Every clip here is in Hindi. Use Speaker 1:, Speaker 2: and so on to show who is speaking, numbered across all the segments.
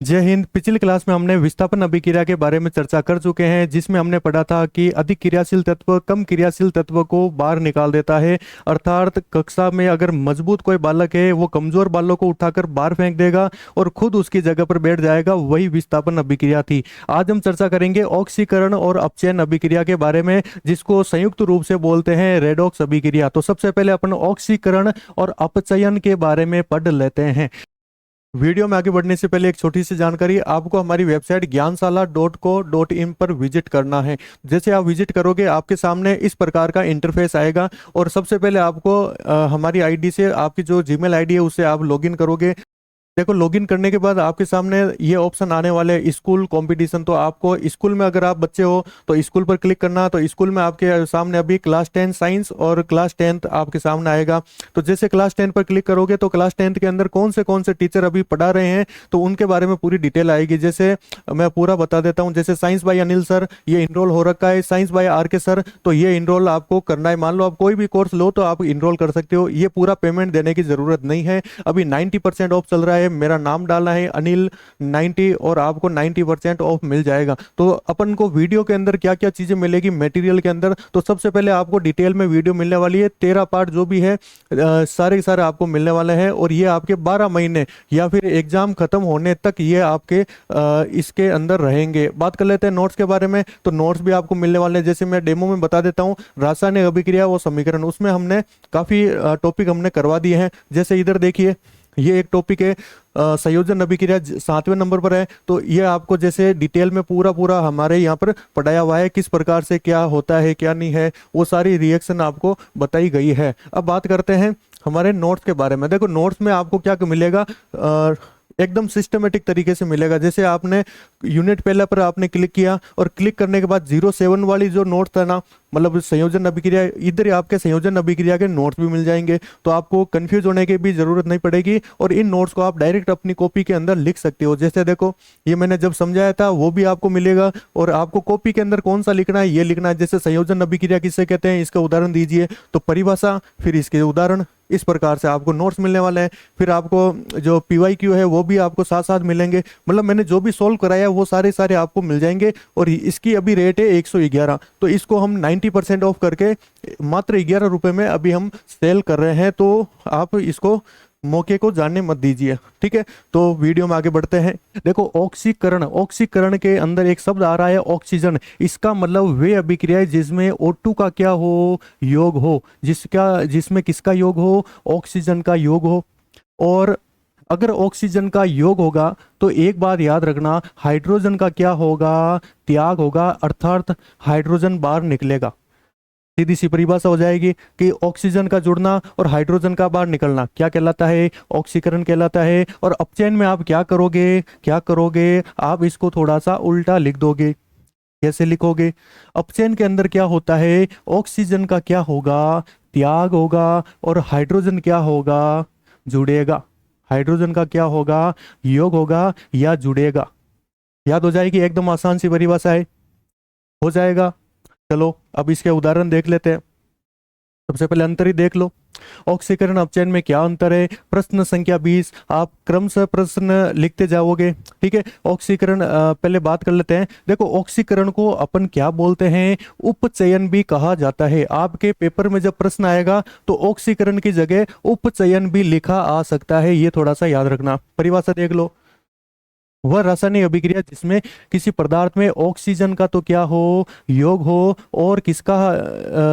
Speaker 1: जय हिंद। पिछली क्लास में हमने विस्थापन अभिक्रिया के बारे में चर्चा कर चुके हैं, जिसमें हमने पढ़ा था कि अधिक क्रियाशील तत्व कम क्रियाशील तत्व को बाहर निकाल देता है। अर्थात कक्षा में अगर मजबूत कोई बालक है, वो कमजोर बालक को उठाकर बाहर फेंक देगा और खुद उसकी जगह पर बैठ जाएगा। वही विस्थापन अभिक्रिया थी। आज हम चर्चा करेंगे ऑक्सीकरण और अपचयन अभिक्रिया के बारे में, जिसको संयुक्त रूप से बोलते हैं रेडॉक्स अभिक्रिया। तो सबसे पहले अपन ऑक्सीकरण और अपचयन के बारे में पढ़ लेते हैं। वीडियो में आगे बढ़ने से पहले एक छोटी सी जानकारी, आपको हमारी वेबसाइट ज्ञानशाला.co.in पर विजिट करना है। जैसे आप विजिट करोगे, आपके सामने इस प्रकार का इंटरफेस आएगा और सबसे पहले आपको हमारी आईडी से, आपकी जो जीमेल आईडी है उससे आप लॉगिन करोगे। देखो, लॉगिन करने के बाद आपके सामने ये ऑप्शन आने वाले हैं, स्कूल कंपटीशन। तो आपको स्कूल में, अगर आप बच्चे हो तो स्कूल पर क्लिक करना। तो स्कूल में आपके सामने अभी क्लास 10 साइंस और क्लास 10th आपके सामने आएगा। तो जैसे क्लास 10 पर क्लिक करोगे तो क्लास 10th के अंदर कौन से टीचर अभी पढ़ा रहे हैं तो उनके बारे में पूरी डिटेल आएगी। जैसे मैं पूरा बता देता हूँ। जैसे साइंस बाय अनिल सर, ये इनरोल हो रखा है। साइंस बाय आर के सर, तो ये इनरोल आपको करना है। मान लो आप कोई भी कोर्स लो तो आप इनरोल कर सकते हो। ये पूरा पेमेंट देने की जरूरत नहीं है। अभी 90% ऑफ चल रहा है। मेरा नाम डालना है अनिल 90 और आपको 90% ऑफ मिल जाएगा। तो अपन को वीडियो के अंदर क्या क्या चीजें मिलेगी मटेरियल के अंदर, तो सबसे पहले आपको डिटेल में वीडियो मिलने वाली है। 13 पार्ट जो भी है सारे के सारे आपको मिलने वाले हैं और ये आपके 12 महीने या फिर एग्जाम खत्म होने तक ये आपके इसके अंदर रहेंगे। बात कर लेते हैं नोट्स के बारे में। तो नोट्स भी आपको मिलने वाले हैं। जैसे मैं डेमो में बता देता हूँ, रासायनिक अभिक्रिया व समीकरण, उसमें हमने काफी टॉपिक हमने करवा दिए हैं। जैसे इधर देखिए, ये एक टॉपिक है संयोजन अभिक्रिया, 7वें नंबर पर है। तो ये आपको जैसे डिटेल में पूरा पूरा हमारे यहाँ पर पढ़ाया हुआ है, किस प्रकार से क्या होता है क्या नहीं है, वो सारी रिएक्शन आपको बताई गई है। अब बात करते हैं हमारे नोट्स के बारे में। देखो, नोट्स में आपको क्या मिलेगा, एकदम सिस्टमेटिक तरीके से मिलेगा। जैसे आपने यूनिट पहला पर आपने क्लिक किया और क्लिक करने के बाद 07 वाली जो नोट था ना, मतलब संयोजन अभिक्रिया, इधर ही आपके संयोजन अभिक्रिया के नोट्स भी मिल जाएंगे। तो आपको कंफ्यूज होने की भी जरूरत नहीं पड़ेगी और इन नोट्स को आप डायरेक्ट अपनी कॉपी के अंदर लिख सकते हो। जैसे देखो, ये मैंने जब समझाया था वो भी आपको मिलेगा और आपको कॉपी के अंदर कौन सा लिखना है ये लिखना है। जैसे संयोजन अभिक्रिया किसे कहते हैं, इसका उदाहरण दीजिए, तो परिभाषा, फिर इसके उदाहरण, इस प्रकार से आपको नोट्स मिलने वाले हैं। फिर आपको जो PYQ है वो भी आपको साथ साथ मिलेंगे। मतलब मैंने जो भी सोल्व कराया वो सारे सारे आपको मिल जाएंगे। और इसकी अभी रेट है 111, तो इसको हम 90% ऑफ करके मात्र 11 रुपए में अभी हम सेल कर रहे हैं। तो आप इसको मौके को जाने मत दीजिए, ठीक है। तो वीडियो में आगे बढ़ते हैं। देखो, ऑक्सीकरण, ऑक्सीकरण के अंदर एक शब्द आ रहा है ऑक्सीजन। इसका मतलब वे अभिक्रियाएं जिसमें O2 का क्या हो, योग हो, जिसमें किसका योग हो, ऑक्सीजन का योग हो। और अगर ऑक्सीजन का योग होगा तो एक बात याद रखना, हाइड्रोजन का क्या होगा, त्याग होगा। अर्थात हाइड्रोजन बाहर निकलेगा। सीधी सी परिभाषा हो जाएगी कि ऑक्सीजन का जुड़ना और हाइड्रोजन का बाहर निकलना क्या कहलाता है, ऑक्सीकरण कहलाता है। और अपचयन में आप क्या करोगे, आप इसको थोड़ा सा उल्टा लिख दोगे। कैसे लिखोगे, अपचयन के अंदर क्या होता है, ऑक्सीजन का क्या होगा, त्याग होगा, और हाइड्रोजन क्या होगा, जुड़ेगा। हाइड्रोजन का क्या होगा, योग होगा या जुड़ेगा। याद हो जाएगी, एकदम आसान सी परिभाषा है, हो जाएगा। चलो अब इसके उदाहरण देख लेते हैं। सबसे पहले अंतर ही देख लो, ऑक्सीकरण अपचयन में क्या अंतर है। प्रश्न संख्या 20, आप क्रमशः प्रश्न लिखते जाओगे, ठीक है। ऑक्सीकरण पहले बात कर लेते हैं। देखो, ऑक्सीकरण को अपन क्या बोलते हैं, उपचयन भी कहा जाता है। आपके पेपर में जब प्रश्न आएगा तो ऑक्सीकरण की जगह उपचयन भी लिखा आ सकता है, ये थोड़ा सा याद रखना। परिभाषा देख लो, वह रासायनिक अभिक्रिया जिसमें किसी पदार्थ में ऑक्सीजन का तो क्या हो, योग हो, और किसका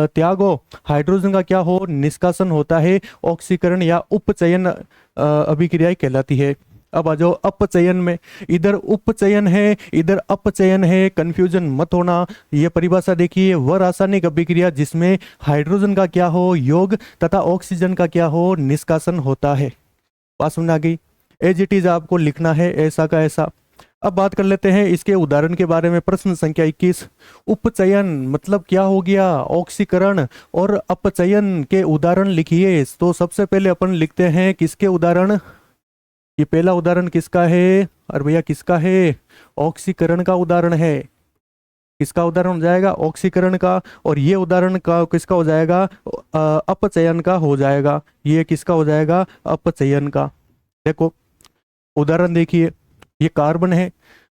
Speaker 1: त्याग हो, हाइड्रोजन का क्या हो, निष्कासन होता है। ऑक्सीकरण या उपचयन अभिक्रिया कहलाती है। अब आ जाओ अपचयन में। इधर उपचयन है, इधर अपचयन है, कंफ्यूजन मत होना। ये परिभाषा देखिए, वह रासायनिक अभिक्रिया जिसमें हाइड्रोजन का क्या हो, योग, तथा ऑक्सीजन का क्या हो, निष्कासन होता है। बात समझ आ गई। एज इट इज आपको लिखना है ऐसा का ऐसा। अब बात कर लेते हैं इसके उदाहरण के बारे में। प्रश्न संख्या 21, उपचयन मतलब क्या हो गया, ऑक्सीकरण, और अपचयन के उदाहरण लिखिए। तो सबसे पहले अपन लिखते हैं किसके उदाहरण। ये पहला उदाहरण किसका है, अरे भैया किसका है, ऑक्सीकरण का उदाहरण है। किसका उदाहरण हो जाएगा, ऑक्सीकरण का। और ये उदाहरण का किसका हो जाएगा, अपचयन का हो जाएगा। ये किसका हो जाएगा, अपचयन का। देखो उदाहरण देखिए, ये कार्बन है।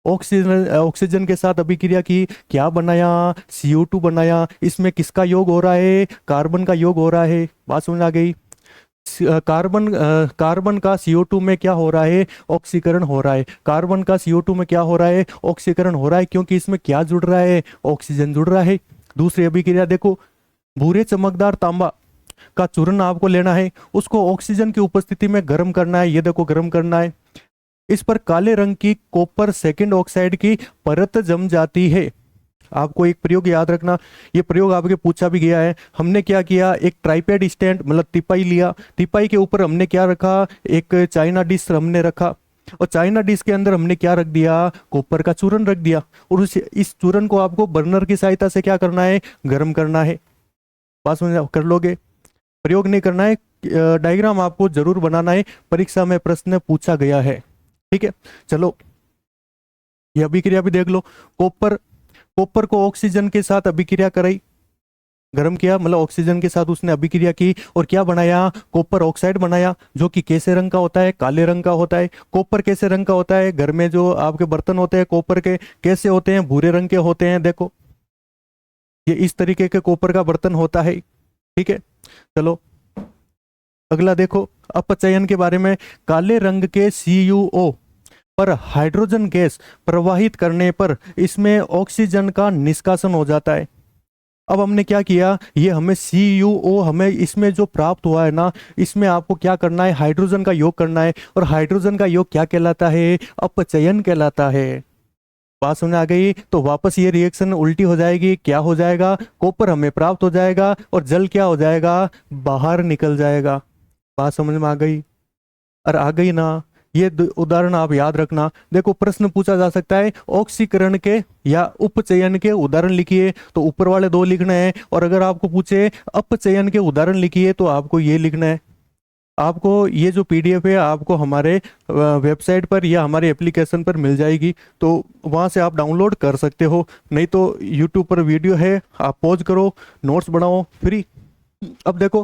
Speaker 1: ऑक्सीजन ऑक्सीजन के साथ अभिक्रिया की, क्या बनाया, CO2 बनाया। इसमें किसका योग हो रहा है, कार्बन का योग हो रहा है। बात समझ आ गई। कार्बन का CO2 में क्या हो रहा है, ऑक्सीकरण हो रहा है। कार्बन का CO2 में क्या हो रहा है, ऑक्सीकरण हो रहा है, क्योंकि इसमें क्या जुड़ रहा है, ऑक्सीजन जुड़ रहा है। दूसरी अभिक्रिया देखो, भूरे चमकदार तांबा का चूर्ण आपको लेना है, उसको ऑक्सीजन की उपस्थिति में गर्म करना है। ये देखो गर्म करना है। इस पर काले रंग की कॉपर सेकंड ऑक्साइड की परत जम जाती है। आपको एक प्रयोग याद रखना, ये प्रयोग आपके पूछा भी गया है। हमने क्या किया, एक ट्राइपैड स्टैंड मतलब तिपाई लिया, तिपाई के ऊपर हमने क्या रखा, एक चाइना डिश हमने रखा, और चाइना डिश के अंदर हमने क्या रख दिया, कॉपर का चूर्ण रख दिया। और इस चूर्ण को आपको बर्नर की सहायता से क्या करना है, गर्म करना है। बात समझ कर लोगे, प्रयोग नहीं करना है। डायग्राम आपको जरूर बनाना है, परीक्षा में प्रश्न पूछा गया है। ठीक है, चलो ये अभिक्रिया भी देख लो। कॉपर कॉपर को ऑक्सीजन के साथ अभिक्रिया कराई, गर्म किया, मतलब ऑक्सीजन के साथ उसने अभिक्रिया की और क्या बनाया, कॉपर ऑक्साइड बनाया, जो कि कैसे रंग का होता है, काले रंग का होता है। कॉपर कैसे रंग का होता है, घर में जो आपके बर्तन होते हैं कॉपर के कैसे होते हैं, भूरे रंग के होते हैं। देखो ये इस तरीके के कॉपर का बर्तन होता है। ठीक है, चलो अगला देखो अपचयन के बारे में। काले रंग के CuO पर हाइड्रोजन गैस प्रवाहित करने पर इसमें ऑक्सीजन का निष्कासन हो जाता है। अब हमने क्या किया, ये हमें CuO हमें इसमें जो प्राप्त हुआ है ना, इसमें आपको क्या करना है, हाइड्रोजन का योग करना है। और हाइड्रोजन का योग क्या कहलाता है, अपचयन कहलाता है। बात समझ आ गई। तो वापस ये रिएक्शन उल्टी हो जाएगी, क्या हो जाएगा, कॉपर हमें प्राप्त हो जाएगा और जल क्या हो जाएगा, बाहर निकल जाएगा। बात समझ में आ गई, और आ गई ना। ये उदाहरण आप याद रखना। देखो प्रश्न पूछा जा सकता है ऑक्सीकरण के या उपचयन के उदाहरण लिखिए, तो ऊपर वाले दो लिखना है। और अगर आपको पूछे अपचयन के उदाहरण लिखिए, तो आपको ये लिखना है। आपको ये जो PDF है आपको हमारे वेबसाइट पर या हमारे एप्लीकेशन पर मिल जाएगी, तो वहाँ से आप डाउनलोड कर सकते हो। नहीं तो यूट्यूब पर वीडियो है, आप पॉज करो, नोट्स बनाओ फ्री। अब देखो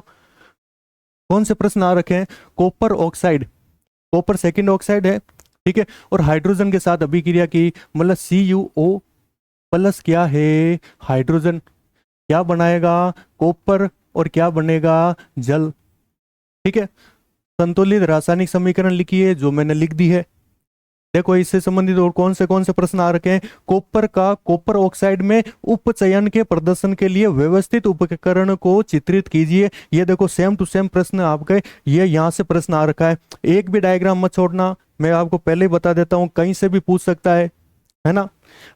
Speaker 1: कौन से प्रश्न आ रखे हैं। Copper oxide, copper second oxide है, ठीक है, और हाइड्रोजन के साथ अभिक्रिया की, मतलब CuO प्लस क्या है, हाइड्रोजन, क्या बनाएगा, कॉपर, और क्या बनेगा, जल। ठीक है, संतुलित रासायनिक समीकरण लिखिए, जो मैंने लिख दी है। देखो इससे संबंधित और कौन से प्रश्न आ रखे हैं। कॉपर ऑक्साइड में उपचयन के प्रदर्शन के लिए व्यवस्थित उपकरण को चित्रित कीजिए। ये देखो सेम टू सेम प्रश्न आपके ये यहाँ से प्रश्न आ रखा है। एक भी डायग्राम मत छोड़ना, मैं आपको पहले ही बता देता हूँ, कहीं से भी पूछ सकता है ना।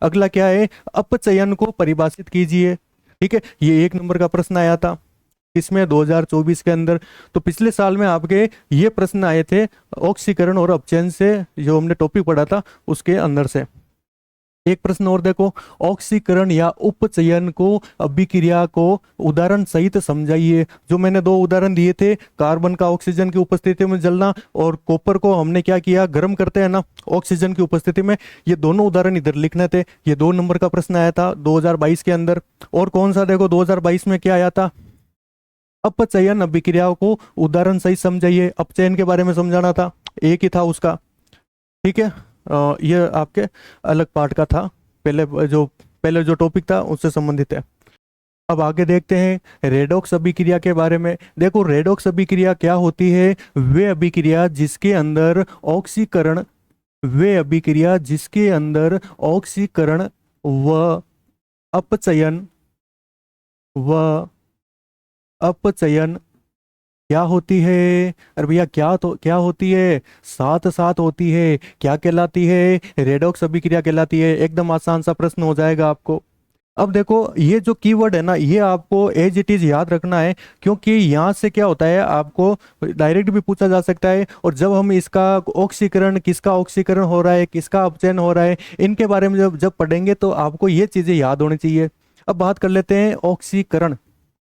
Speaker 1: अगला क्या है, अपचयन को परिभाषित कीजिए। ठीक है, ये 1 नंबर का प्रश्न आया था इसमें 2024 के अंदर। तो पिछले साल में आपके ये प्रश्न आए थे ऑक्सीकरण और अपचयन से, जो हमने टॉपिक पढ़ा था उसके अंदर से। एक प्रश्न और देखो, ऑक्सीकरण या उपचयन को अभिक्रिया को उदाहरण सहित समझाइए। जो मैंने 2 उदाहरण दिए थे, कार्बन का ऑक्सीजन की उपस्थिति में जलना, और कॉपर को हमने क्या किया, गर्म करते हैं ना ऑक्सीजन की उपस्थिति में। ये दोनों उदाहरण इधर लिखने थे। ये 2 नंबर का प्रश्न आया था 2022 के अंदर। और कौन सा देखो 2022 में क्या आया था, अपचयन अभिक्रिया को उदाहरण सही समझाइए। अपचयन के बारे में समझाना था, एक ही था उसका। ठीक है, ये आपके अलग पार्ट का था, पहले जो टॉपिक था उससे संबंधित है। अब आगे देखते हैं रेडॉक्स अभिक्रिया के बारे में। देखो रेडॉक्स अभिक्रिया क्या होती है, वे अभिक्रिया जिसके अंदर ऑक्सीकरण, वे अभिक्रिया जिसके अंदर ऑक्सीकरण व अपचयन व अपचयन क्या होती है। अरे भैया क्या होती है, साथ साथ होती है। क्या कहलाती है, रेडॉक्स अभिक्रिया कहलाती है। एकदम आसान सा प्रश्न हो जाएगा आपको। अब देखो ये जो कीवर्ड है ना, ये आपको एज इट इज याद रखना है, क्योंकि यहाँ से क्या होता है आपको डायरेक्ट भी पूछा जा सकता है। और जब हम इसका ऑक्सीकरण, किसका ऑक्सीकरण हो रहा है, किसका अपचयन हो रहा है, इनके बारे में जब पढ़ेंगे तो आपको ये चीजें याद होनी चाहिए। अब बात कर लेते हैं ऑक्सीकरण।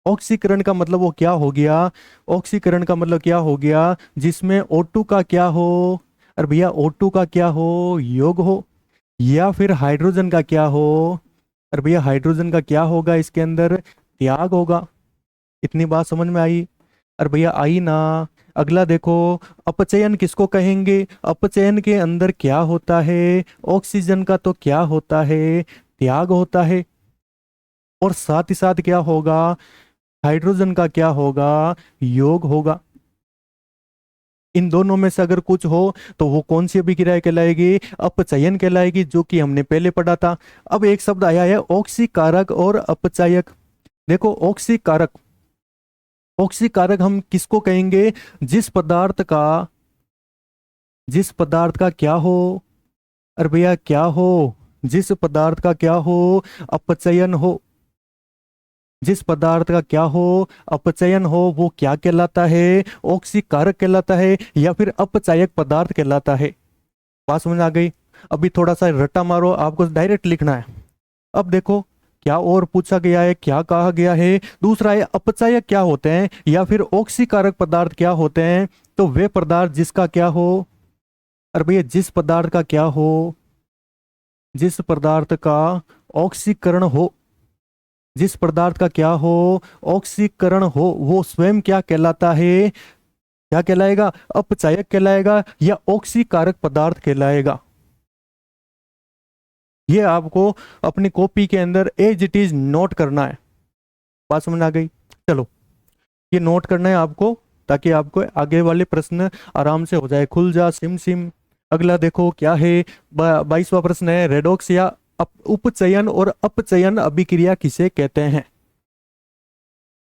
Speaker 1: ऑक्सीकरण का मतलब वो क्या हो गया, ऑक्सीकरण का मतलब क्या हो गया, जिसमें O2 का क्या हो, अरे भैया O2 का क्या हो, योग हो, या फिर हाइड्रोजन का क्या हो, अरे भैया हाइड्रोजन का क्या होगा, इसके अंदर त्याग होगा। इतनी बात समझ में आई, अरे भैया आई ना। अगला देखो, अपचयन किसको कहेंगे? अपचयन के अंदर क्या होता है? ऑक्सीजन का तो क्या होता है, त्याग होता है। और साथ ही साथ क्या होगा? हाइड्रोजन का क्या होगा? योग होगा। इन दोनों में से अगर कुछ हो तो वो कौन सी अभिक्रिया कहलाएगी? अपचयन कहलाएगी, जो कि हमने पहले पढ़ा था। अब एक शब्द आया है ऑक्सीकारक और अपचायक। देखो ऑक्सीकारक, ऑक्सीकारक हम किसको कहेंगे? जिस पदार्थ का, जिस पदार्थ का क्या हो? अरे भैया क्या हो? जिस पदार्थ का क्या हो? अपचयन हो। जिस पदार्थ का क्या हो? अपचयन हो, वो क्या कहलाता है? ऑक्सीकारक कहलाता है, या फिर अपचायक पदार्थ कहलाता है। बात समझ आ गई? अभी थोड़ा सा रट्टा मारो, आपको डायरेक्ट लिखना है। अब देखो क्या और पूछा गया है, क्या कहा गया है। दूसरा है अपचायक क्या होते हैं, या फिर ऑक्सीकारक पदार्थ क्या होते हैं? तो वे पदार्थ जिसका क्या हो? अरे भैया जिस पदार्थ का क्या हो? जिस पदार्थ का ऑक्सीकरण हो, जिस पदार्थ का क्या हो? ऑक्सीकरण हो, वो स्वयं क्या कहलाता है? क्या कहलाएगा? अपचायक कहलाएगा या ऑक्सीकारक पदार्थ कहलाएगा? ये आपको अपनी कॉपी के अंदर एज इट इज नोट करना है। बात समझ आ गई? चलो, ये नोट करना है आपको, ताकि आपको आगे वाले प्रश्न आराम से हो जाए। खुल जा सिम सिम। अगला देखो क्या है, 22वां प्रश्न है, रेडॉक्स या उपचयन और अपचयन अभिक्रिया किसे कहते हैं?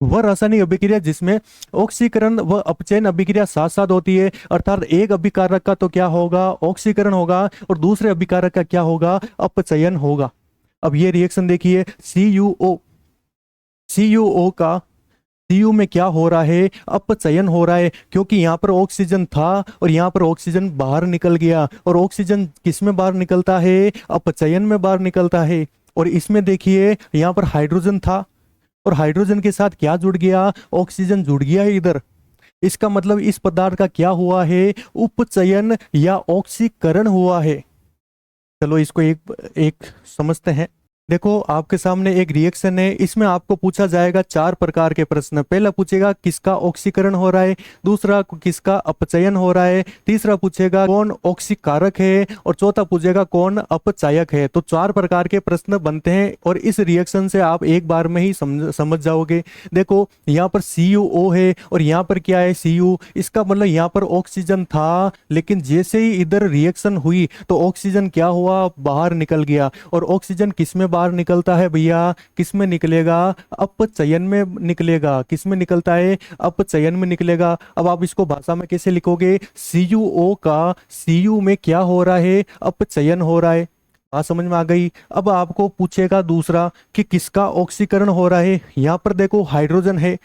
Speaker 1: वह रासायनिक अभिक्रिया जिसमें ऑक्सीकरण व अपचयन अभिक्रिया साथ साथ होती है। अर्थात एक अभिकारक का तो क्या होगा? ऑक्सीकरण होगा, और दूसरे अभिकारक का क्या होगा? अपचयन होगा। अब ये रिएक्शन देखिए, CuO, CuO का, Cu में क्या हो रहा है? अपचयन हो रहा है, क्योंकि यहाँ पर ऑक्सीजन था और यहाँ पर ऑक्सीजन बाहर निकल गया। और ऑक्सीजन किस में बाहर निकलता है? अपचयन में बाहर निकलता है। और इसमें देखिए यहाँ पर हाइड्रोजन था, और हाइड्रोजन के साथ क्या जुड़ गया? ऑक्सीजन जुड़ गया है इधर। इसका मतलब इस पदार्थ का क्या हुआ है? उपचयन या ऑक्सीकरण हुआ है। चलो इसको एक एक समझते हैं। देखो आपके सामने एक रिएक्शन है, इसमें आपको पूछा जाएगा 4 प्रकार के प्रश्न। पहला पूछेगा किसका ऑक्सीकरण हो रहा है, दूसरा किसका अपचयन हो रहा है, तीसरा पूछेगा कौन ऑक्सीकारक है, और चौथा पूछेगा कौन अपचायक है। तो 4 प्रकार के प्रश्न बनते हैं, और इस रिएक्शन से आप एक बार में ही समझ जाओगे। देखो यहाँ पर CuO है, और यहाँ पर क्या है? Cu। इसका मतलब यहाँ पर ऑक्सीजन था, लेकिन जैसे ही इधर रिएक्शन हुई तो ऑक्सीजन क्या हुआ? बाहर निकल गया। और ऑक्सीजन किस में बाहर निकलता है भैया? किस में निकलेगा? अपचयन में निकलेगा। किस में निकलता है? अपचयन में निकलेगा। अब आप इसको भाषा में कैसे लिखोगे? CuO का Cu में क्या हो रहा है? अपचयन हो रहा है। बात समझ में आ गई? अब आपको पूछेगा दूसरा कि किसका ऑक्सीकरण हो रहा है। यहाँ पर देखो हाइड्रोजन है,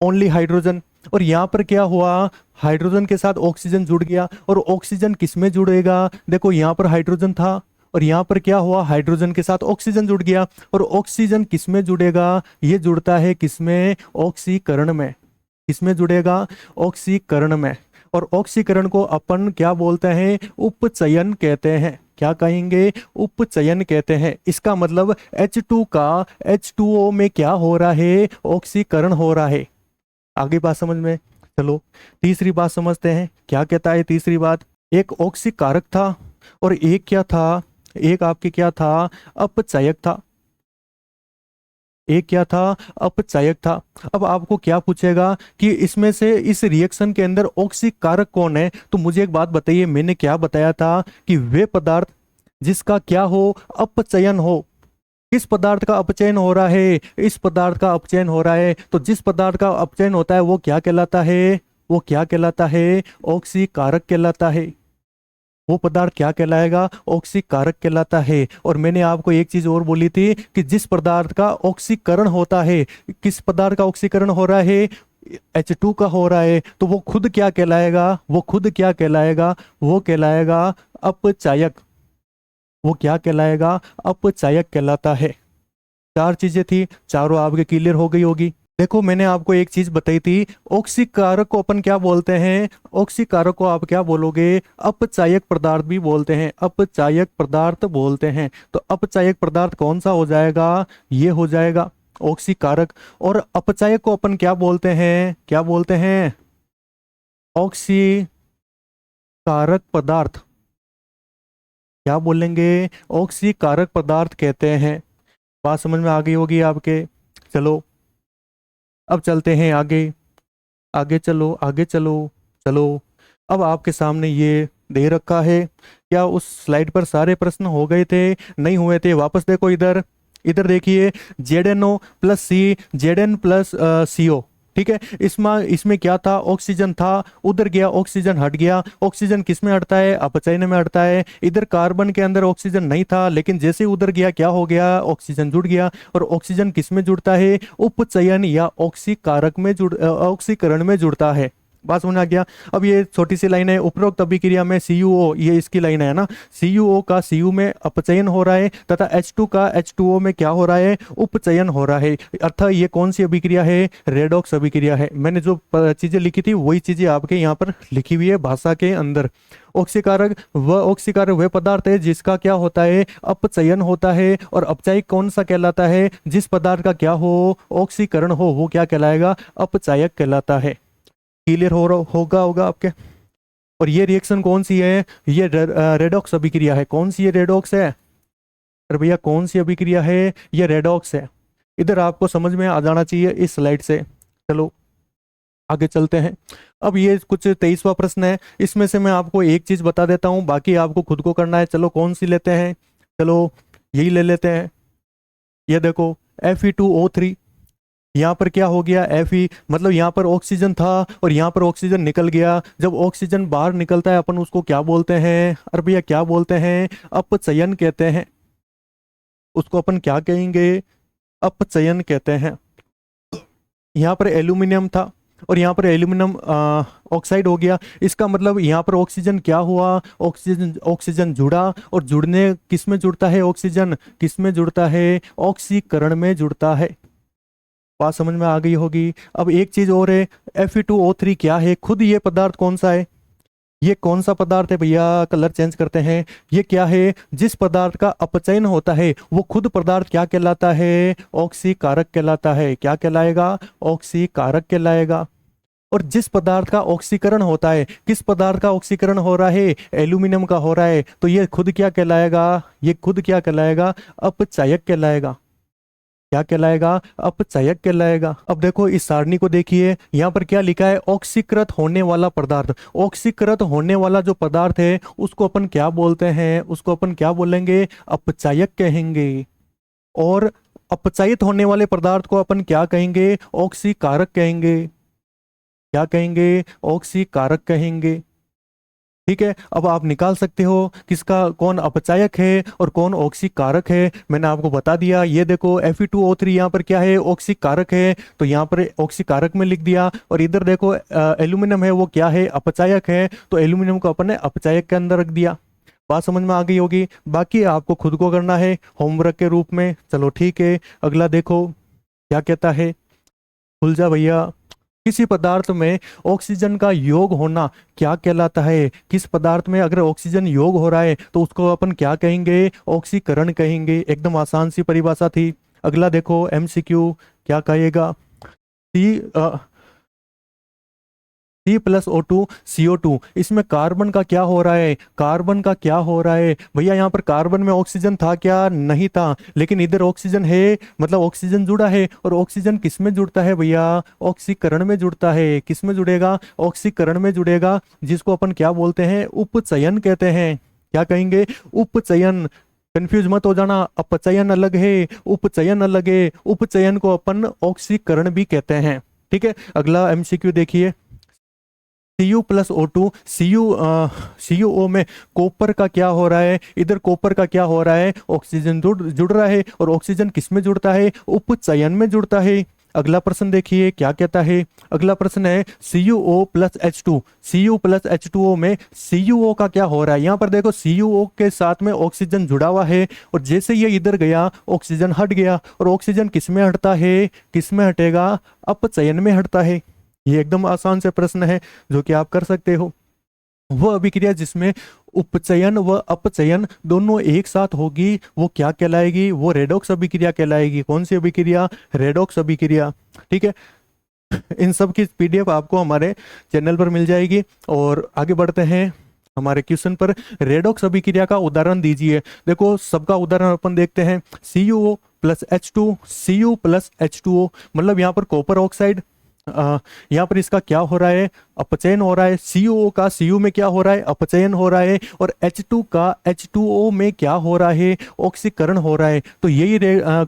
Speaker 1: ओनली हाइड्रोजन, और यहाँ पर क्या हुआ? हाइड्रोजन के साथ ऑक्सीजन जुड़ गया। और ऑक्सीजन किस में जुड़ेगा? देखो यहाँ पर हाइड्रोजन था, और यहाँ पर क्या हुआ? हाइड्रोजन के साथ ऑक्सीजन जुड़ गया। और ऑक्सीजन किस में जुड़ेगा? ये जुड़ता है किस में? ऑक्सीकरण में। किस में जुड़ेगा? ऑक्सीकरण में। और ऑक्सीकरण को अपन क्या बोलते हैं? उपचयन कहते हैं। क्या कहेंगे? उपचयन कहते हैं। इसका मतलब H2 का H2O में क्या हो रहा है? ऑक्सीकरण हो रहा है। आगे बात समझ में? चलो तीसरी बात समझते हैं, क्या कहता है तीसरी बात। एक ऑक्सीकारक था, और एक क्या था? एक आपके क्या था? अपचायक था। एक क्या था? अपचायक था। अब आपको क्या पूछेगा कि इसमें से इस रिएक्शन के अंदर ऑक्सीकारक कौन है? तो मुझे एक बात बताइए, मैंने क्या बताया था कि वे पदार्थ जिसका क्या हो? अपचयन हो। किस पदार्थ का अपचयन हो रहा है? इस पदार्थ का अपचयन हो रहा है। तो जिस पदार्थ का अपचयन होता है वो क्या कहलाता है? वो क्या कहलाता है? ऑक्सीकारक कहलाता है। वो पदार्थ क्या कहलाएगा? ऑक्सीकारक कहलाता है। और मैंने आपको एक चीज और बोली थी कि जिस पदार्थ का ऑक्सीकरण होता है, किस पदार्थ का ऑक्सीकरण हो रहा है? H2 का हो रहा है, तो वो खुद क्या कहलाएगा? वो खुद क्या कहलाएगा? वो कहलाएगा अपचायक। वो क्या कहलाएगा? अपचायक कहलाता है। 4 चीजें थी, चारों आपके क्लियर हो गई होगी। देखो मैंने आपको एक चीज बताई थी, ऑक्सीकारक को अपन क्या बोलते हैं? ऑक्सीकारक को आप क्या बोलोगे? अपचायक पदार्थ भी बोलते हैं। अपचायक पदार्थ बोलते हैं। तो अपचायक पदार्थ कौन सा हो जाएगा? ये हो जाएगा ऑक्सीकारक। और अपचायक को अपन क्या बोलते हैं? क्या बोलते हैं? ऑक्सीकारक पदार्थ क्या बोलेंगे? ऑक्सीकारक पदार्थ कहते हैं। बात समझ में आ गई होगी आपके। चलो अब चलते हैं आगे। आगे चलो, आगे चलो। चलो, अब आपके सामने ये दे रखा है। क्या उस स्लाइड पर सारे प्रश्न हो गए थे? नहीं हुए थे? वापस देखो इधर। इधर देखिए, ZnO प्लस सी, Zn प्लस CO। ठीक है, इसमें इसमें क्या था? ऑक्सीजन था, उधर गया ऑक्सीजन हट गया। ऑक्सीजन किस में हटता है? अपचयन में हटता है। इधर कार्बन के अंदर ऑक्सीजन नहीं था, लेकिन जैसे उधर गया क्या हो गया? ऑक्सीजन जुड़ गया। और ऑक्सीजन किस में जुड़ता है? उपचयन या ऑक्सीकारक में ऑक्सीकरण में जुड़ता है। बात समझ आ गया? अब ये छोटी सी लाइन है, उपरोक्त अभिक्रिया में CuO, ये इसकी लाइन है ना, CuO का Cu में अपचयन हो रहा है तथा H2 का H2O में क्या हो रहा है? उपचयन हो रहा है। अर्थात ये कौन सी अभिक्रिया है? रेडॉक्स अभिक्रिया है। मैंने जो चीजें लिखी थी वही चीजें आपके यहाँ पर लिखी हुई है भाषा के अंदर। ऑक्सीकारक वह पदार्थ है जिसका क्या होता है? अपचयन होता है। और अपचायक कौन सा कहलाता है? जिस पदार्थ का क्या हो? ऑक्सीकरण हो, वो क्या कहलाएगा? अपचायक कहलाता है। क्लियर हो रहा होगा आपके? और ये रिएक्शन कौन सी है? ये रेडॉक्स अभिक्रिया है। कौन सी ये रेडॉक्स है? अरे भैया कौन सी अभिक्रिया है? ये रेडॉक्स है। इधर आपको समझ में आ जाना चाहिए इस स्लाइड से। चलो आगे चलते हैं। अब ये कुछ 23वां प्रश्न है, इसमें से मैं आपको एक चीज बता देता हूं, बाकी आपको खुद को करना है। चलो कौन सी लेते हैं? चलो यही ले लेते हैं। ये देखो, Fe2O3। यहाँ पर क्या हो गया? Fe मतलब यहाँ पर ऑक्सीजन था और यहाँ पर ऑक्सीजन निकल गया। जब ऑक्सीजन बाहर निकलता है अपन उसको क्या बोलते हैं? अरे भैया क्या बोलते हैं? अपचयन कहते हैं। उसको अपन क्या कहेंगे? अपचयन कहते हैं। यहाँ पर एल्यूमिनियम था और यहाँ पर एल्यूमिनियम ऑक्साइड हो गया। इसका मतलब यहाँ पर ऑक्सीजन क्या हुआ? ऑक्सीजन ऑक्सीजन जुड़ा। और जुड़ने किस में जुड़ता है? ऑक्सीजन किस में जुड़ता है? ऑक्सीकरण में जुड़ता है। बात समझ में आ गई होगी। अब एक चीज और है, Fe2O3 क्या है? खुद ये पदार्थ कौन सा है? ये कौन सा पदार्थ है भैया? कलर चेंज करते हैं। ये क्या है? जिस पदार्थ का अपचयन होता है वो खुद पदार्थ क्या कहलाता है? ऑक्सीकारक कहलाता है। क्या कहलाएगा? ऑक्सीकारक कहलाएगा। और जिस पदार्थ का ऑक्सीकरण होता है, किस पदार्थ का ऑक्सीकरण हो रहा है? एल्यूमिनियम का हो रहा है, तो ये खुद क्या कहलाएगा? ये खुद क्या कहलाएगा? अपचायक कहलाएगा। क्या कहलाएगा? अपचायक कहलाएगा। अब देखो इस सारणी को देखिए, यहाँ पर क्या लिखा है? ऑक्सीकृत होने वाला पदार्थ। ऑक्सीकृत होने वाला जो पदार्थ है उसको अपन क्या बोलते हैं? उसको अपन क्या बोलेंगे? अपचायक कहेंगे। और अपचायित होने वाले पदार्थ को अपन क्या कहेंगे? ऑक्सीकारक कहेंगे। क्या कहेंगे? ऑक्सीकारक कहेंगे। ठीक है, अब आप निकाल सकते हो किसका कौन अपचायक है और कौन ऑक्सीकारक है। मैंने आपको बता दिया। ये देखो Fe2O3 यहाँ पर क्या है? ऑक्सीकारक है, तो यहाँ पर ऑक्सीकारक में लिख दिया। और इधर देखो एल्यूमिनियम है, वो क्या है? अपचायक है, तो एल्यूमिनियम को अपन ने अपचायक के अंदर रख दिया। बात समझ में आ गई होगी। बाकी आपको खुद को करना है होमवर्क के रूप में। चलो ठीक है, अगला देखो क्या कहता है। खुल जा भैया। किसी पदार्थ में ऑक्सीजन का योग होना क्या कहलाता है? किस पदार्थ में अगर ऑक्सीजन योग हो रहा है तो उसको अपन क्या कहेंगे? ऑक्सीकरण कहेंगे। एकदम आसान सी परिभाषा थी। अगला देखो MCQ क्या कहेगा। सी C+O2 CO2, इसमें कार्बन का क्या हो रहा है? कार्बन का क्या हो रहा है भैया? यहाँ पर कार्बन में ऑक्सीजन था क्या? नहीं था, लेकिन इधर ऑक्सीजन है, मतलब ऑक्सीजन जुड़ा है। और ऑक्सीजन किस में जुड़ता है भैया? ऑक्सीकरण में जुड़ता है। किस में जुड़ेगा? ऑक्सीकरण में जुड़ेगा, जिसको अपन क्या बोलते हैं? उपचयन कहते हैं। क्या कहेंगे? उपचयन। कंफ्यूज मत हो जाना, अपचयन अलग है, उपचयन अलग है। उपचयन को अपन ऑक्सीकरण भी कहते हैं। ठीक है, अगला MCQ देखिए। Cu+O2, CuO में कॉपर का क्या हो रहा है? इधर कॉपर का क्या हो रहा है? ऑक्सीजन जुड़ रहा है। और ऑक्सीजन किस में जुड़ता है? उपचयन में जुड़ता है। अगला प्रश्न देखिए क्या कहता है। अगला प्रश्न है CuO+H2। Cu+H2O में CuO का क्या हो रहा है? यहाँ पर देखो CuO के साथ में ऑक्सीजन जुड़ा हुआ है, और जैसे ये इधर गया ऑक्सीजन हट गया। और ऑक्सीजन किस में हटता है? किस में हटेगा? अपचयन में हटता है। ये एकदम आसान से प्रश्न है जो कि आप कर सकते हो। वह अभिक्रिया जिसमें उपचयन व अपचयन दोनों एक साथ होगी वो क्या कहलाएगी? वो रेडॉक्स अभिक्रिया कहलाएगी। कौन सी अभिक्रिया? रेडॉक्स अभिक्रिया। ठीक है, इन सब की पीडीएफ आपको हमारे चैनल पर मिल जाएगी। और आगे बढ़ते हैं हमारे क्वेश्चन पर। रेडॉक्स अभिक्रिया का उदाहरण दीजिए। देखो सबका उदाहरण अपन देखते हैं। CuO plus H2, Cu plus H2O, मतलब यहाँ पर कॉपर ऑक्साइड, यहाँ पर इसका क्या हो रहा है, अपचयन हो रहा है। CuO का Cu में क्या हो रहा है, अपचयन हो रहा है। और H2 का H2O में क्या हो रहा है, ऑक्सीकरण हो रहा है। तो यही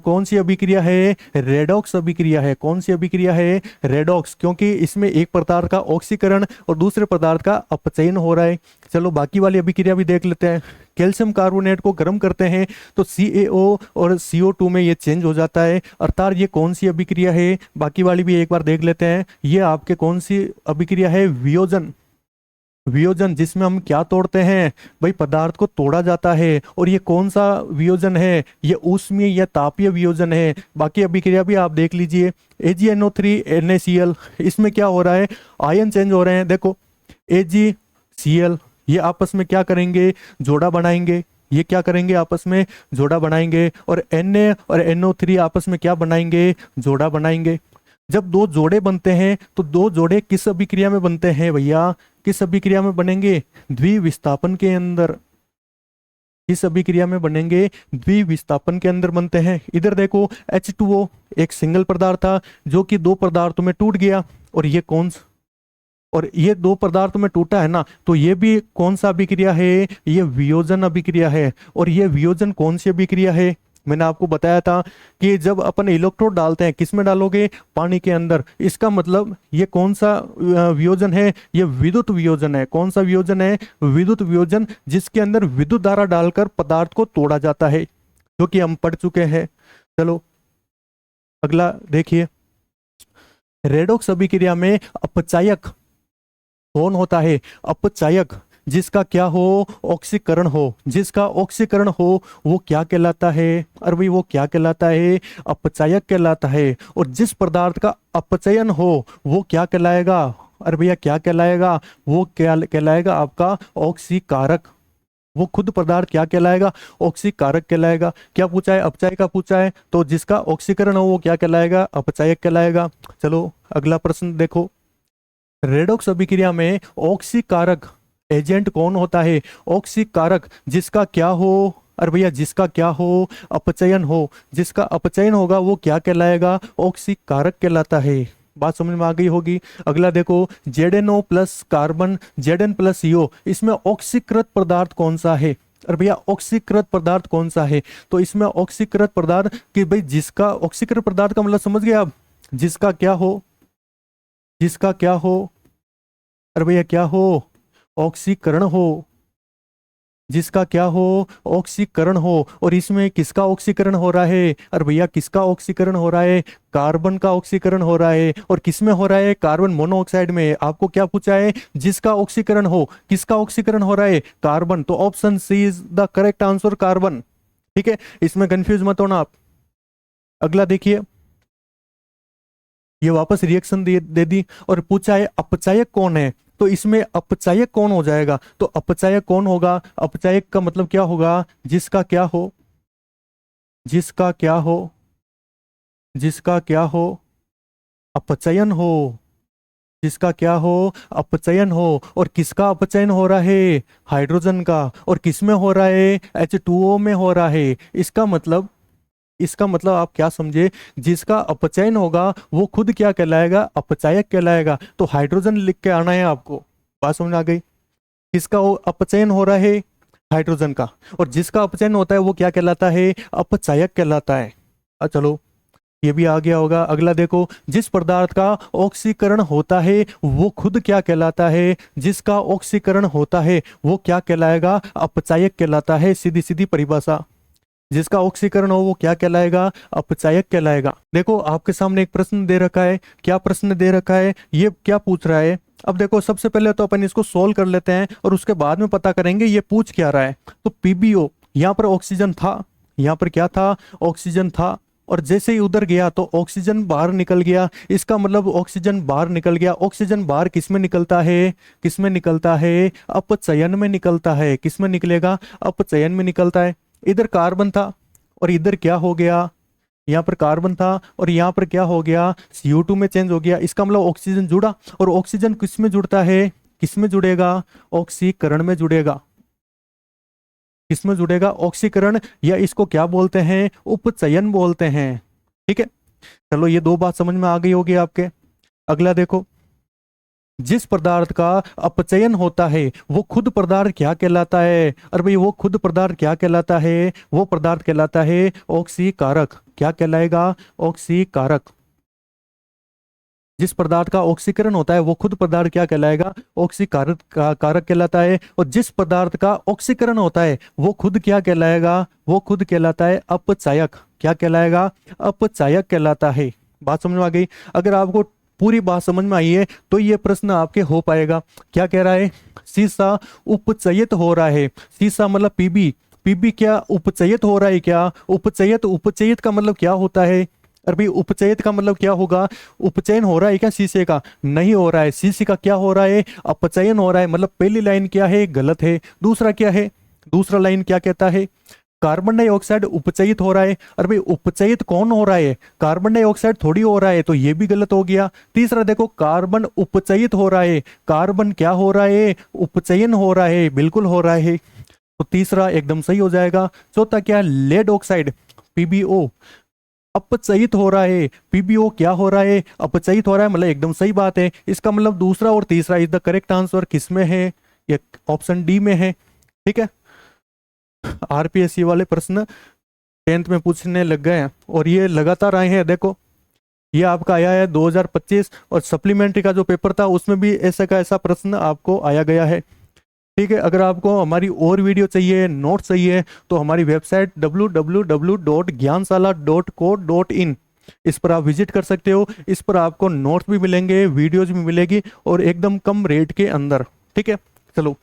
Speaker 1: कौन सी अभिक्रिया है, रेडॉक्स अभिक्रिया है। कौन सी अभिक्रिया है, रेडॉक्स, क्योंकि इसमें एक पदार्थ का ऑक्सीकरण और दूसरे पदार्थ का अपचयन हो रहा है। चलो बाकी वाली अभिक्रिया भी देख लेते हैं। कैल्शियम कार्बोनेट को गर्म करते हैं तो CaO और CO2 में ये चेंज हो जाता है, अर्थात ये कौन सी अभिक्रिया है। बाकी वाली भी एक बार देख लेते हैं। ये आपके कौन सी अभिक्रिया है, वियोजन। वियोजन जिसमें हम क्या तोड़ते हैं भाई, पदार्थ को तोड़ा जाता है। और ये कौन सा वियोजन है, ये ऊष्मीय या तापीय वियोजन है। बाकी अभिक्रिया भी आप देख लीजिए। AgNO3 NaCl, इसमें क्या हो रहा है, आयन चेंज हो रहे हैं। देखो AgCl ये आपस में क्या करेंगे, जोड़ा बनाएंगे। ये क्या करेंगे, आपस में जोड़ा बनाएंगे। और Na और NO3 आपस में क्या बनाएंगे, जोड़ा बनाएंगे। जब दो जोड़े बनते हैं तो दो जोड़े किस अभिक्रिया में बनते हैं भैया, किस अभिक्रिया में बनेंगे, द्विविस्थापन के अंदर। किस अभिक्रिया में बनेंगे, द्विविस्थापन के अंदर बनते हैं। इधर देखो H2O एक सिंगल पदार्थ था जो कि दो पदार्थों में टूट गया। और ये और ये दो पदार्थों में टूटा है ना, तो ये भी कौन सा अभिक्रिया है, ये वियोजन अभिक्रिया है। और ये वियोजन कौन सी अभिक्रिया है, मैंने आपको बताया था कि जब अपन इलेक्ट्रोड डालते हैं, किस में डालोगे, पानी के अंदर। इसका मतलब ये कौन सा वियोजन है, ये विद्युत वियोजन है। कौन सा वियोजन है, विद्युत वियोजन, जिसके अंदर विद्युत धारा डालकर पदार्थ को तोड़ा जाता है, जो कि हम पढ़ चुके हैं। चलो अगला देखिए। रेडॉक्स अभिक्रिया में अपचायक कौन होता है, अपचायक जिसका क्या हो, ऑक्सीकरण हो। जिसका ऑक्सीकरण हो वो क्या कहलाता है, और भाई वो क्या कहलाता है, अपचायक कहलाता है। और जिस पदार्थ का अपचयन हो वो क्या कहलाएगा, अरे भैया क्या कहलाएगा, वो क्या कहलाएगा, आपका ऑक्सीकारक। वो खुद पदार्थ क्या कहलाएगा, ऑक्सीकारक कहलाएगा। क्या पूछा है, अपचायक का पूछा है, तो जिसका ऑक्सीकरण हो वो क्या कहलाएगा, अपचायक कहलाएगा। चलो अगला प्रश्न देखो। रेडॉक्स अभिक्रिया में ऑक्सीकारक एजेंट कौन होता है, ऑक्सीकारक जिसका क्या हो, अरे भैया जिसका क्या हो, अपचयन हो। जिसका अपचयन होगा वो क्या कहलाएगा, ऑक्सीकारक कहलाता है। बात समझ में आ गई होगी। अगला देखो, ZnO plus carbon, Zn plus CO, इसमें ऑक्सीकृत पदार्थ कौन सा है, अरे भैया ऑक्सीकृत पदार्थ कौन सा है। तो इसमें ऑक्सीकृत पदार्थ कि भाई जिसका, ऑक्सीकृत पदार्थ का मतलब समझ गए आप, जिसका क्या हो, जिसका क्या हो, अरे भैया क्या हो, ऑक्सीकरण हो। जिसका क्या हो, ऑक्सीकरण हो। और इसमें किसका ऑक्सीकरण हो रहा है, अरे भैया किसका ऑक्सीकरण हो रहा है, कार्बन का ऑक्सीकरण हो रहा है। और किसमें हो रहा है, कार्बन मोनोऑक्साइड में। आपको क्या पूछा है, जिसका ऑक्सीकरण हो, किसका ऑक्सीकरण हो रहा है, कार्बन। तो option C is the correct answer, carbon. ठीक है, इसमें कंफ्यूज मत होना आप। अगला देखिए, ये वापस रिएक्शन दे दी और पूछा है अपचायक कौन है। तो इसमें अपचायक कौन हो जाएगा, तो अपचायक कौन होगा, अपचायक का मतलब क्या होगा, जिसका क्या हो, जिसका क्या हो, जिसका क्या हो, अपचयन हो। जिसका क्या हो, अपचयन हो। और किसका अपचयन हो रहा है, हाइड्रोजन का। और किस में हो रहा है, H2O में हो रहा है। इसका मतलब, इसका मतलब आप क्या समझे, जिसका अपचयन होगा वो खुद क्या कहलाएगा, अपचायक कहलाएगा। तो हाइड्रोजन लिख के आना है आपको। बात समझ आ गई। किसका अपचयन हो रहा है, हाइड्रोजन का। और जिसका अपचयन होता है वो क्या कहलाता है, अपचायक कहलाता है। चलो ये भी आ गया होगा। अगला देखो, जिस पदार्थ का ऑक्सीकरण होता है वो खुद क्या कहलाता है, जिसका ऑक्सीकरण होता है वो क्या कहलाएगा, अपचायक कहलाता है। सीधी सीधी परिभाषा, जिसका ऑक्सीकरण हो वो क्या कहलाएगा, अपचायक कहलाएगा। देखो आपके सामने एक प्रश्न दे रखा है। क्या प्रश्न दे रखा है, ये क्या पूछ रहा है। अब देखो सबसे पहले तो अपन इसको सोल्व कर लेते हैं और उसके बाद में पता करेंगे ये पूछ क्या रहा है। तो PbO, यहाँ पर ऑक्सीजन था, यहाँ पर क्या था, ऑक्सीजन था। और जैसे ही उधर गया तो ऑक्सीजन बाहर निकल गया। इसका मतलब ऑक्सीजन बाहर निकल गया। ऑक्सीजन बाहर किस में निकलता है, किस में निकलता है, अपचयन में निकलता है। किस में निकलेगा, अपचयन में निकलता है। इधर कार्बन था और इधर क्या हो गया, यहाँ पर कार्बन था और यहाँ पर क्या हो गया, CO2 में चेंज हो गया। इसका मतलब ऑक्सीजन जुड़ा, और ऑक्सीजन किस में जुड़ता है, किस में जुड़ेगा, ऑक्सीकरण में जुड़ेगा। किस में जुड़ेगा, ऑक्सीकरण, या इसको क्या बोलते हैं, उपचयन बोलते हैं। ठीक है, चलो ये दो बात समझ में आ गई होगी आपके। अगला देखो, जिस पदार्थ का अपचयन होता है वो खुद पदार्थ क्या कहलाता है। अरे भाई वो खुद पदार्थ क्या कहलाता है, वो पदार्थ कहलाता है ऑक्सीकारक। क्या कहलाएगा, ऑक्सीकारक। जिस पदार्थ का ऑक्सीकरण होता है वो खुद पदार्थ क्या कहलाएगा, ऑक्सीकारक कारक कहलाता है। और जिस पदार्थ का ऑक्सीकरण होता है वो खुद क्या कहलाएगा, वो खुद कहलाता है अपचायक। क्या कहलाएगा, अपचायक कहलाता है। बात समझ में आ गई। अगर आपको पूरी बात समझ में आई है तो ये प्रश्न आपके हो पाएगा। क्या कह रहा है, सीसा उपचयित हो रहा है। सीसा मतलब पीबी, पीबी क्या उपचयित हो रहा है क्या, उपचयित, उपचयित का मतलब क्या होता है। अरे भाई उपचयित का मतलब क्या होगा, उपचयन हो रहा है क्या शीशे का, नहीं हो रहा है। शीशे का क्या हो रहा है, अपचयन हो रहा है। मतलब पहली लाइन क्या है, गलत है। दूसरा क्या है, दूसरा लाइन क्या कहता है, कार्बन डाइऑक्साइड उपचयित हो रहा है। अरे भाई उपचयित कौन हो रहा है, कार्बन डाइऑक्साइड थोड़ी हो रहा है, तो ये भी गलत हो गया। तीसरा देखो, कार्बन उपचयित हो रहा है, कार्बन क्या हो रहा है, उपचयन हो रहा है, बिल्कुल हो रहा है, तो तीसरा एकदम सही हो जाएगा। चौथा क्या, लेड ऑक्साइड PbO अपचयित हो रहा है। PbO क्या हो रहा है, अपचयित हो रहा है, मतलब एकदम सही बात है। इसका मतलब दूसरा और तीसरा इज द करेक्ट आंसर। किस में है, ये ऑप्शन डी में है। ठीक है, RPSC वाले प्रश्न 10th में पूछने लग गए हैं और ये लगातार आए हैं। देखो ये आपका आया है 2025, और सप्लीमेंट्री का जो पेपर था उसमें भी ऐसा का ऐसा प्रश्न आपको आया गया है। ठीक है, अगर आपको हमारी और वीडियो चाहिए, नोट चाहिए, तो हमारी वेबसाइट www.gyansala.co.in, इस पर आप विजिट कर सकते हो। इस पर आपको नोट्स भी मिलेंगे, वीडियोज भी मिलेगी, और एकदम कम रेट के अंदर। ठीक है, चलो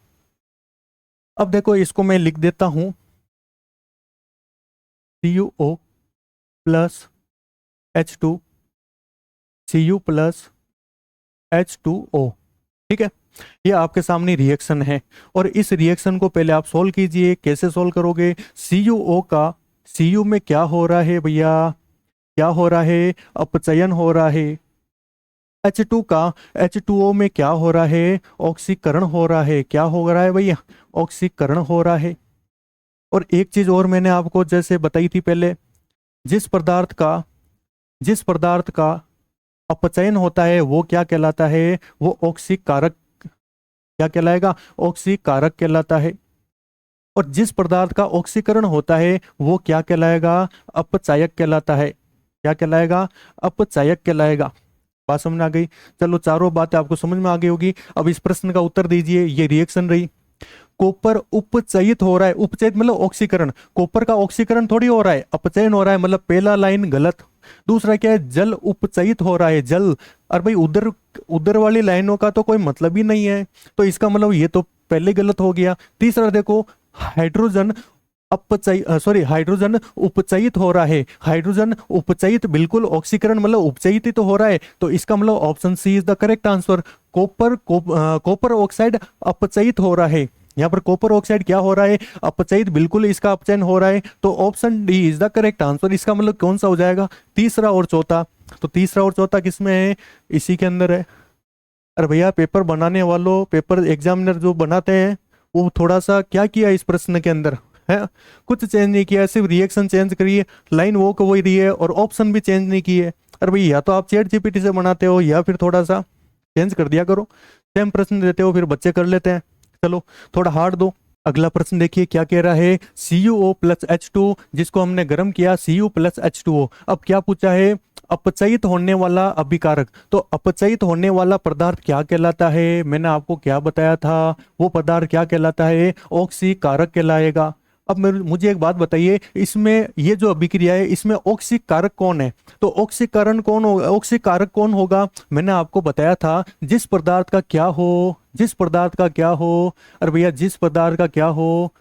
Speaker 1: अब देखो इसको मैं लिख देता हूं, CuO plus H2, Cu plus H2O। ठीक है, ये आपके सामने रिएक्शन है, और इस रिएक्शन को पहले आप सोल्व कीजिए। कैसे सोल्व करोगे, CuO का, Cu में क्या हो रहा है भैया, क्या हो रहा है, अपचयन हो रहा है। H2 का, H2O में क्या हो रहा है, ऑक्सीकरण हो रहा है। क्या हो रहा है भैया, ऑक्सीकरण हो रहा है। और एक चीज और मैंने आपको जैसे बताई थी पहले, जिस पदार्थ का, जिस पदार्थ का अपचयन होता है वो क्या कहलाता है, वो ऑक्सीकारक। क्या कहलाएगा, ऑक्सीकारक कहलाता है। और जिस पदार्थ का ऑक्सीकरण होता है वो क्या कहलाएगा, अपचायक कहलाता है। क्या कहलाएगा, अपचायक कहलाएगा। बात समझ में आ गई। चलो चारों बातें आपको समझ में आ गई होगी। अब इस प्रश्न का उत्तर दीजिए। ये रिएक्शन रही, कॉपर उपचयित हो रहा है। उपचयित मतलब ऑक्सीकरण, कॉपर का ऑक्सीकरण थोड़ी हो रहा है, अपचयन हो रहा है, मतलब पहला लाइन गलत। दूसरा क्या है, जल उपचयित हो रहा है, जल। और भाई उधर उधर वाली लाइनों का तो कोई मतलब ही नहीं है, तो इसका मतलब ये तो पहले गलत हो गया। तीसरा देखो, हाइड्रोजन हाइड्रोजन उपचयित हो रहा है। हाइड्रोजन उपचयित, बिल्कुल ऑक्सीकरण मतलब उपचयित ही तो हो रहा है, तो इसका मतलब option C is the correct answer. Copper oxide अपचयित हो रहा है। यहाँ पर कॉपर ऑक्साइड क्या हो रहा है, अपचयित, बिल्कुल इसका अपचयन हो रहा है, तो option D is the correct answer. इसका मतलब कौन सा हो जाएगा, तीसरा और चौथा। तो तीसरा और चौथा किसमें है, इसी के अंदर है। अरे भैया पेपर बनाने वालों, पेपर एग्जामिनर जो बनाते हैं, वो थोड़ा सा क्या किया इस प्रश्न के अंदर है, कुछ चेंज नहीं किया, सिर्फ रिएक्शन चेंज करिए, लाइन वो को वही रही है, और ऑप्शन भी चेंज नहीं किए। अरे भैया या तो आप ChatGPT से बनाते हो या फिर थोड़ा सा चेंज कर दिया करो। सेम प्रश्न देते हो फिर बच्चे कर लेते हैं। चलो थोड़ा हार्ड दो। अगला प्रश्न देखिए क्या कह रहा है, CuO प्लस H2, जिसको हमने गर्म किया, Cu प्लस H2O। अब क्या पूछा है, अपचयित होने वाला अभिकारक। तो अपचयित होने वाला पदार्थ क्या कहलाता है, मैंने आपको क्या बताया था, वो पदार्थ क्या कहलाता है, ऑक्सीकारक कहलाएगा। अब मुझे एक बात बताइए, इसमें ये जो अभिक्रिया है इसमें ऑक्सीकारक कौन है, तो ऑक्सीकरण कौन होगा, ऑक्सीकारक कौन होगा। मैंने आपको बताया था, जिस पदार्थ का क्या हो, जिस पदार्थ का क्या हो, अरे भैया जिस पदार्थ का क्या हो,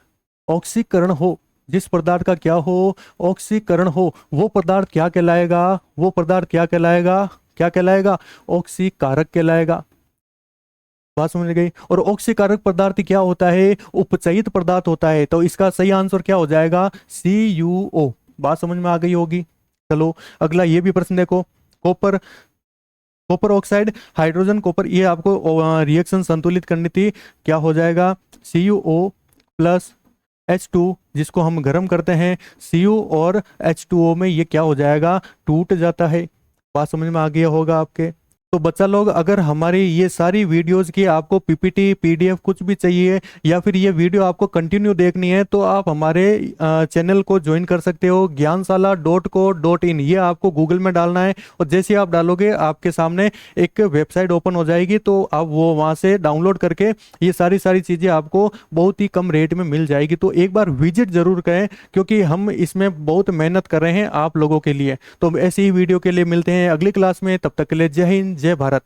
Speaker 1: ऑक्सीकरण हो, जिस पदार्थ का क्या हो, ऑक्सीकरण हो, वो पदार्थ क्या कहलाएगा, वो पदार्थ क्या कहलाएगा, क्या कहलाएगा, ऑक्सीकारक कहलाएगा। बात समझ गई। और ऑक्सीकारक पदार्थ क्या होता है, उपचयित पदार्थ होता है, तो इसका सही आंसर क्या हो जाएगा, CuO। बात समझ में आ गई होगी। चलो अगला ये भी प्रश्न देखो। Copper, copper oxide, hydrogen copper, ये आपको रिएक्शन संतुलित करनी थी। क्या हो जाएगा? CuO प्लस H2, जिसको हम गर्म करते हैं, Cu और H2O में ये क्या हो जाएगा? टूट जाता है। बात समझ में आ गया होगा आपके। तो बच्चा लोग, अगर हमारी ये सारी वीडियोस की आपको पीपीटी PDF कुछ भी चाहिए, या फिर ये वीडियो आपको कंटिन्यू देखनी है, तो आप हमारे चैनल को ज्वाइन कर सकते हो, ज्ञानशाला.co.in। ये आपको गूगल में डालना है, और जैसे आप डालोगे आपके सामने एक वेबसाइट ओपन हो जाएगी, तो आप वो वहाँ से डाउनलोड करके ये सारी सारी चीज़ें आपको बहुत ही कम रेट में मिल जाएगी। तो एक बार विजिट जरूर करें, क्योंकि हम इसमें बहुत मेहनत कर रहे हैं आप लोगों के लिए। तो ऐसी ही वीडियो के लिए मिलते हैं अगली क्लास में, तब तक के लिए जय हिंद, जय भारत।